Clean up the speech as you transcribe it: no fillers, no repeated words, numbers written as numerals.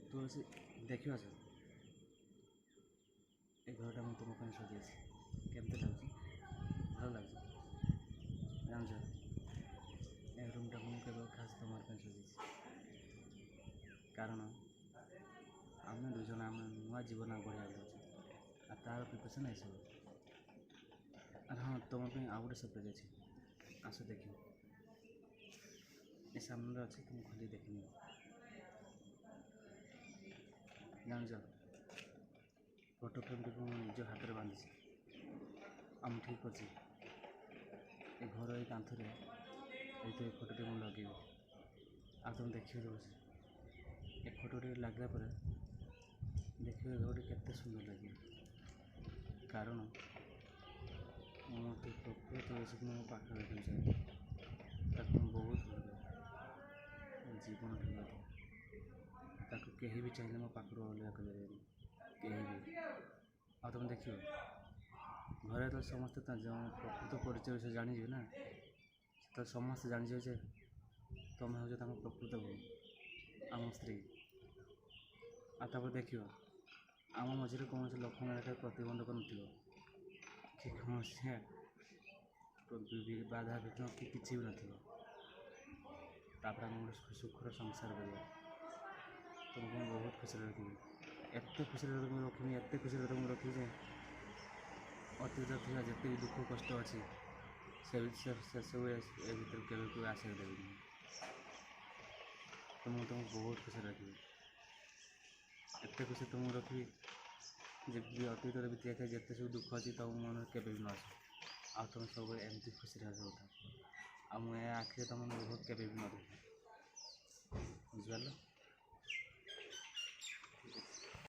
ତୁ ଆସି ଦେଖିବା ଆସ ଏ ଘରଟା ମୁଁ ତୁମ ପାଇଁ ସଜେଇଛି। କେମିତି ଲାଗୁଛି? ଭଲ ଲାଗୁଛି? ଜାଣିଛ ଏ ରୁମ୍ଟା ମୁଁ କେବଳ ଖାସ୍ ତୁମର ପାଇଁ ସଜେଇଛି। କାରଣ ଆମେ ଦୁଇଜଣ ଆମେ ନୂଆ ଜୀବନ ବଢ଼ିବାକୁ ଯାଉଛୁ ଆଉ ତା'ର ପ୍ରିପାରେସନ୍ ଏସବୁ। ଆରେ ହଁ, ତୁମ ପାଇଁ ଆଉ ଗୋଟେ ସରପ୍ରାଇଜ୍ ଅଛି। ଆସ ଦେଖିବ। ଏ ସାମନାରେ ଅଛି, ତୁମ ଖୋଲି ଦେଖିନିଅ। ଜାଣିଛ ଫଟୋ ଫ୍ରେମ୍ଟିକୁ ମୁଁ ନିଜ ହାତରେ ବାନ୍ଧିଛି। ଆଉ ମୁଁ ଠିକ୍ ଅଛି ଏ ଘର ଏଇ କାନ୍ଥରେ ଏଇଠି ଏ ଫଟୋଟି ମୁଁ ଲଗେଇବି। ଆଉ ତୁମେ ଦେଖିବ ବସି ଏ ଫଟୋଟି ଲାଗିଲା ପରେ ଦେଖିବ ଏ ଘରଟି କେତେ ସୁନ୍ଦର ଲାଗିବ। କାରଣ ମୁଁ ମୋତେ ପ୍ରକୃତ ବସିକି ମୋ ପାଖରେ ରଖିବାକୁ ଚାହେଁ। ତାକୁ ମୁଁ ବହୁତ ଭଲ ପାଏ। ମୋ ଜୀବନ ଠୁ ତାକୁ କେହି ବି ଚାହିଁଲେ ମୋ ପାଖରୁ ଅଲଗା କରିପାରିବେନି, କେହି ବି। ଆଉ ତୁମେ ଦେଖିବ ଘରେ ତ ସମସ୍ତେ ଯେଉଁ ପ୍ରକୃତ ପରିଚୟ ବିଷୟରେ ଜାଣିଯିବେ ନା, ସେତେବେଳେ ସମସ୍ତେ ଜାଣିଯିବେ ଯେ ତୁମେ ହେଉଛ ତାଙ୍କ ପ୍ରକୃତ ବୋହୂ, ଆମ ସ୍ତ୍ରୀ। ଆଉ ତାପରେ ଦେଖିବ ଆମ ମଝିରେ କୌଣସି ଲକ୍ଷ୍ମଣ ରେଖା ପ୍ରତିବନ୍ଧକ ନଥିବ କି କୌଣସି ବାଧା ବିଘ୍ନ କି କିଛି ବି ନଥିବ। ତାପରେ ଆମେ ଗୋଟେ ସୁଖର ସଂସାର କରିବା। ତୁମକୁ ମୁଁ ବହୁତ ଖୁସିରେ ରଖିବି। ଏତେ ଖୁସିରେ ତୁମକୁ ରଖିବି, ଏତେ ଖୁସିରେ ତୁମକୁ ରଖିବି ଯେ ଅତୀତରେ ଥିବା ଯେତେ ବି ଦୁଃଖ କଷ୍ଟ ଅଛି ସେସବୁ ଏ ଭିତରେ କେବେ ଆସିବାକୁ ଦେବିନି। ତୁମକୁ ବହୁତ ଖୁସିରେ ରଖିବି। ଏତେ ଖୁସି ତୁମକୁ ରଖିବି ଯେ ଅତୀତରେ ବିତିଯାଇଥିବା ଯେତେ ସବୁ ଦୁଃଖ ଅଛି ତୁମ ମନରେ କେବେ ବି ନ ଆସୁ। ଆଉ ତୁମେ ସବୁବେଳେ ଏମିତି ଖୁସିରେ ରହୁଥାଅ। ଆଉ ମୁଁ ଏ ଆଖିରେ ତୁମ ଲୁହ କେବେ ବି ନ ଦେଖେ। ବୁଝିପାରିଲ?